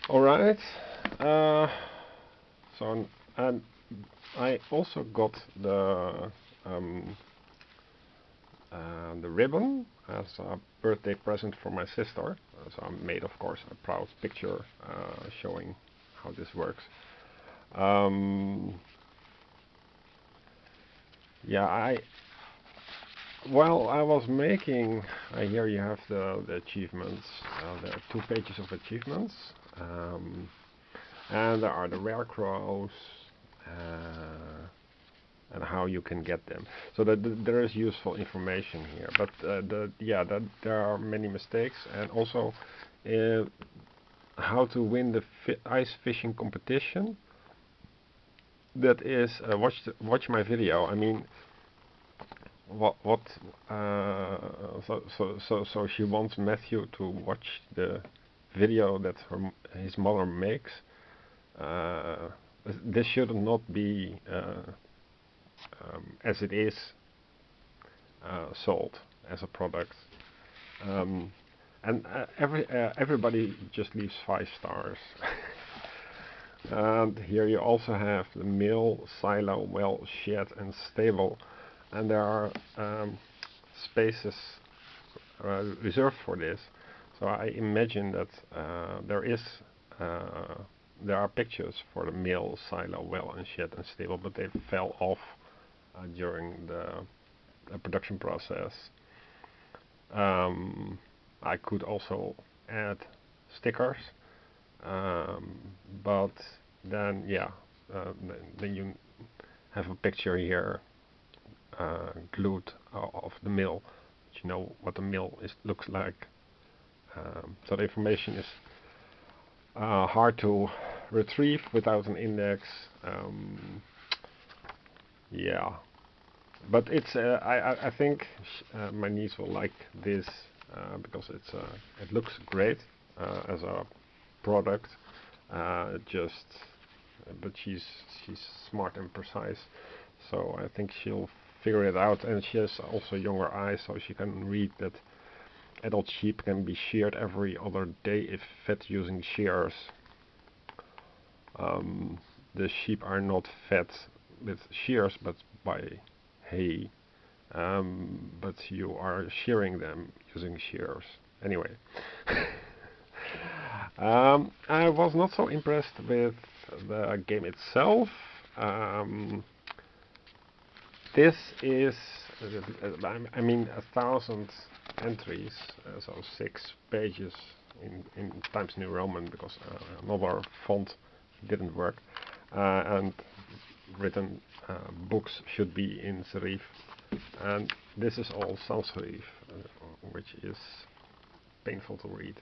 All right. Uh, so and I also got um, the ribbon as a birthday present for my sister. So I made, of course, a proud picture showing how this works. Um, yeah, well, I was making. Here you have the achievements. There are 2 pages of achievements, um, and there are the rare crows. And how you can get them. So that there is useful information here, but there are many mistakes, and also uh, how to win the ice fishing competition. That is, watch my video. I mean, what? So she wants Matthew to watch the video that his mother makes. Uh, this should not be as it is sold as a product. Um, and everybody just leaves 5 stars. And here you also have the mill, silo, well, shed, and stable, and there are spaces reserved for this. So I imagine that uh, there are pictures for the mill, silo, well, and shed, and stable, but they fell off during the production process. Um, I could also add stickers, um, but then yeah, then you have a picture here glued of the mill. You know what the mill looks like. So the information is hard to retrieve without an index. Yeah, but it's I think my niece will like this because it looks great as a product. Just but she's smart and precise, so I think she'll figure it out. And she has also younger eyes, so she can read that adult sheep can be sheared every other day if fed using shears. Um, the sheep are not fed with shears, but by hay. But you are shearing them using shears. Anyway, I was not so impressed with the game itself. Um, this is, I mean, 1,000 entries, so 6 pages in Times New Roman because another font didn't work, and written books should be in serif, and this is all sans serif, which is painful to read,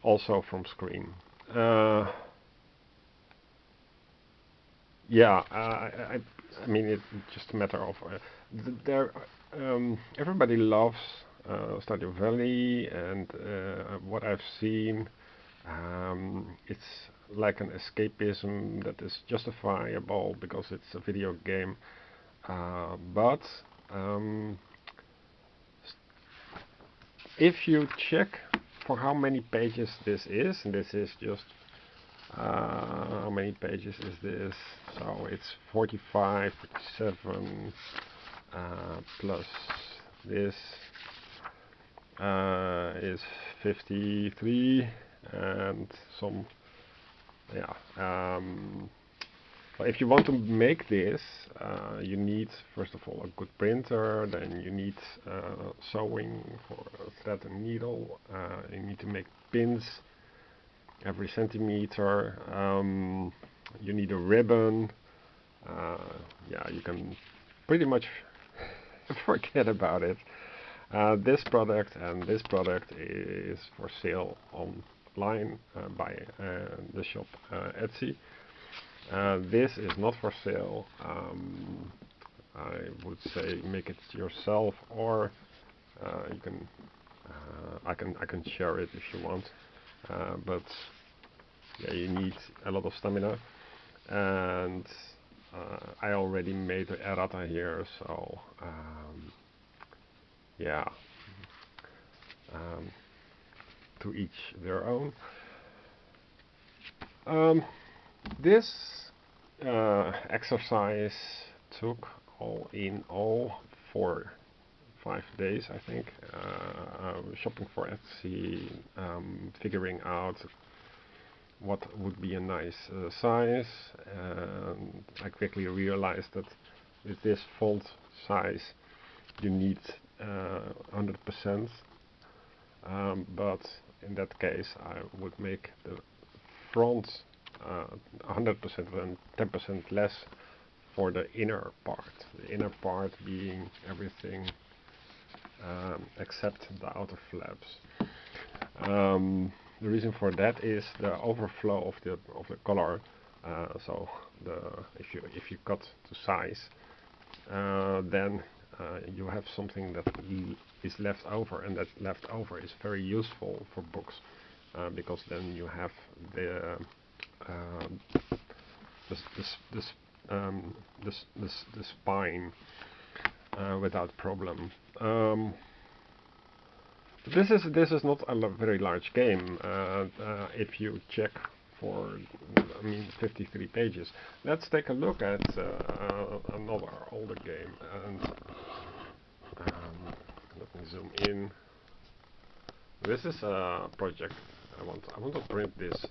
also from screen. Uh, yeah, I mean it's just a matter of there. Everybody loves Stardew Valley, and what I've seen, it's like an escapism that is justifiable because it's a video game. But um, if you check for how many pages this is, and this is just how many pages is this? So it's 45, 47 plus this is 53 and some, yeah. But if you want to make this, you need first of all a good printer, then you need sewing for thread and needle, you need to make pins every centimeter, you need a ribbon, uh, yeah, you can pretty much forget about it. This product and this product is for sale online by the shop Etsy. This is not for sale. I would say make it yourself, or you can. I can share it if you want, but yeah, you need a lot of stamina, and I already made the errata here, so yeah, um, to each their own. This exercise took all in all 4-5 days, I think. Shopping for Etsy, figuring out what would be a nice size, and I quickly realized that with this font size you need 100%, but in that case I would make the front 100% and 10% less for the inner part. The inner part being everything except the outer flaps. The reason for that is the overflow of the color. So if you cut to size, then you have something that is left over, and that left over is very useful for books, because then you have the spine without problem. This is not a very large game. If you check for, 53 pages. Let's take a look at another older game, and let me zoom in. This is a project I want to print this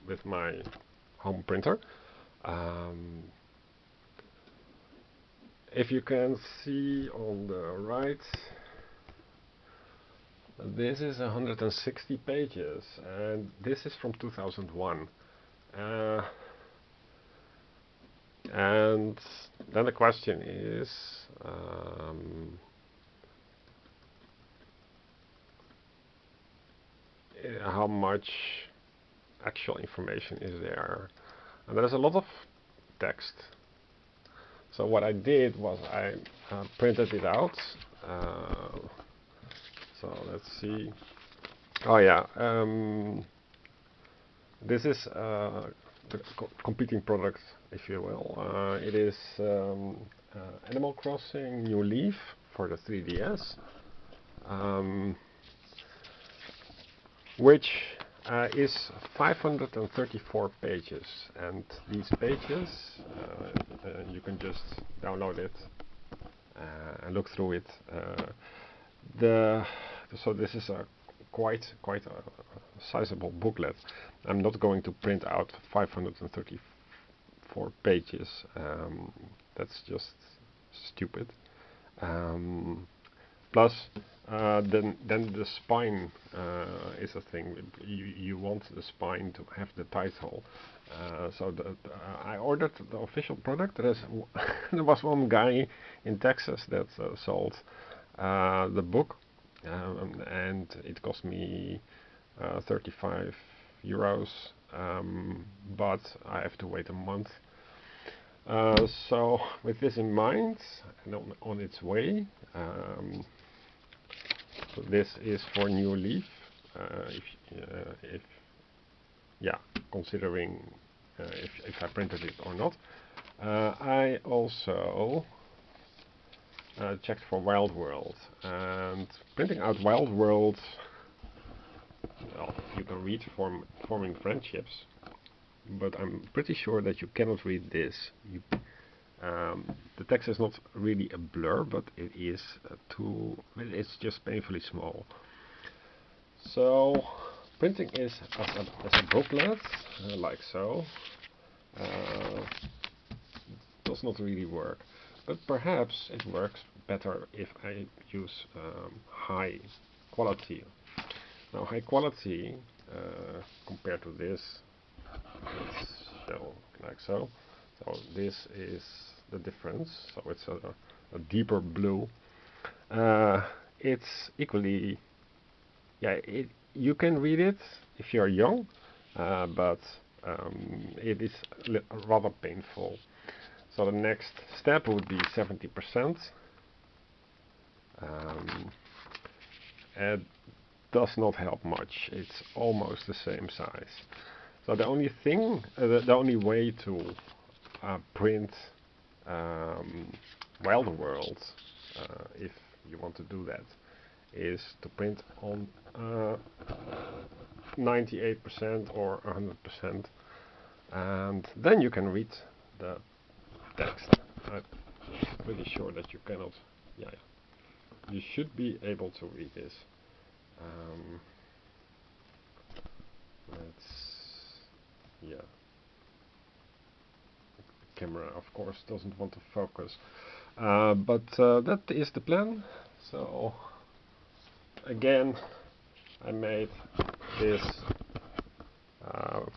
with my home printer. If you can see on the right, this is 160 pages, and this is from 2001. And then the question is, how much actual information is there? And there's a lot of text. So what I did was I printed it out. So let's see. Oh yeah, this is the competing product, if you will. It is Animal Crossing New Leaf for the 3DS, which is 534 pages, and these pages you can just download it and look through it. So this is a quite a sizable booklet. I'm not going to print out 534 pages. That's just stupid. Plus, then the spine is a thing. You want the spine to have the title. So I ordered the official product. There was one guy in Texas that sold the book, and it cost me 35 euros, but I have to wait a month. So with this in mind, and on its way, so this is for New Leaf. Considering if I printed it or not. I also checked for Wild World, and printing out Wild World, well, you can read forming friendships, but I'm pretty sure that you cannot read this. The text is not really a blur, but it is it's just painfully small. So printing is as a booklet, like so, does not really work. But perhaps it works better if I use high quality. Now high quality compared to this, let's show like so. So this is the difference. So it's a deeper blue. It's equally, you can read it if you're young, but it is rather painful. So the next step would be 70%. It does not help much. It's almost the same size. So the only thing, the only way to print Wild World, if you want to do that, is to print on 98% or 100%, and then you can read the text. I'm pretty sure that you cannot. Yeah, you should be able to read this. Let's. Yeah. The camera, of course, doesn't want to focus, but that is the plan. So again, I made this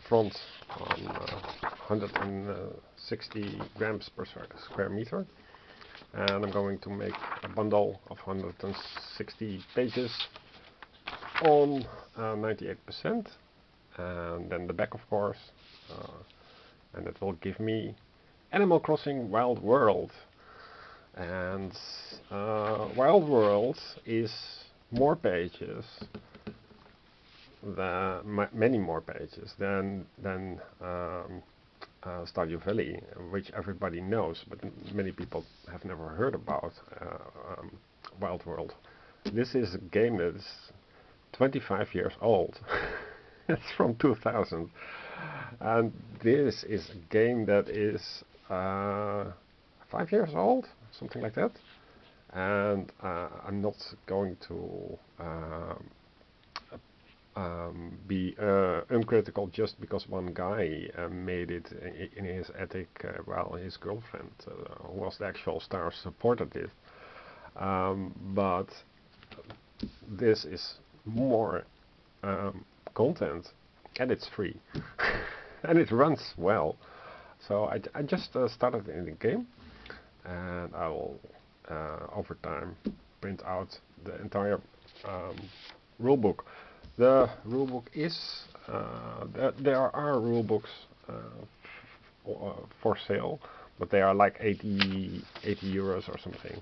front on 160 grams per square meter, and I'm going to make a bundle of 160 pages on 98%, and then the back, of course, and it will give me Animal Crossing Wild World. And Wild World is more pages, many more pages than Stardew Valley, which everybody knows, but many people have never heard about Wild World. This is a game that is 25 years old. It's from 2000, and this is a game that is 5 years old, something like that. And I'm not going to be uncritical just because one guy made it in his attic while his girlfriend, who was the actual star, supported it. But this is more content, and it's free, and it runs well. So I just started in the game, and I will over time print out the entire rulebook. The rulebook is there are rulebooks for sale, but they are like 80 euros or something.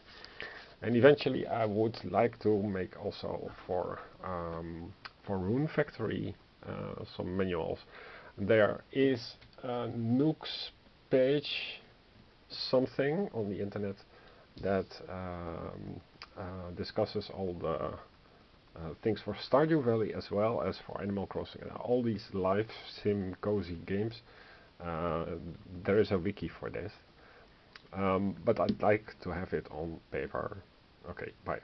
And eventually I would like to make also for Rune Factory some manuals. There is a Nooks page, something on the internet, that discusses all the things for Stardew Valley as well as for Animal Crossing and all these live sim cozy games. There is a wiki for this, but I'd like to have it on paper. Okay, bye.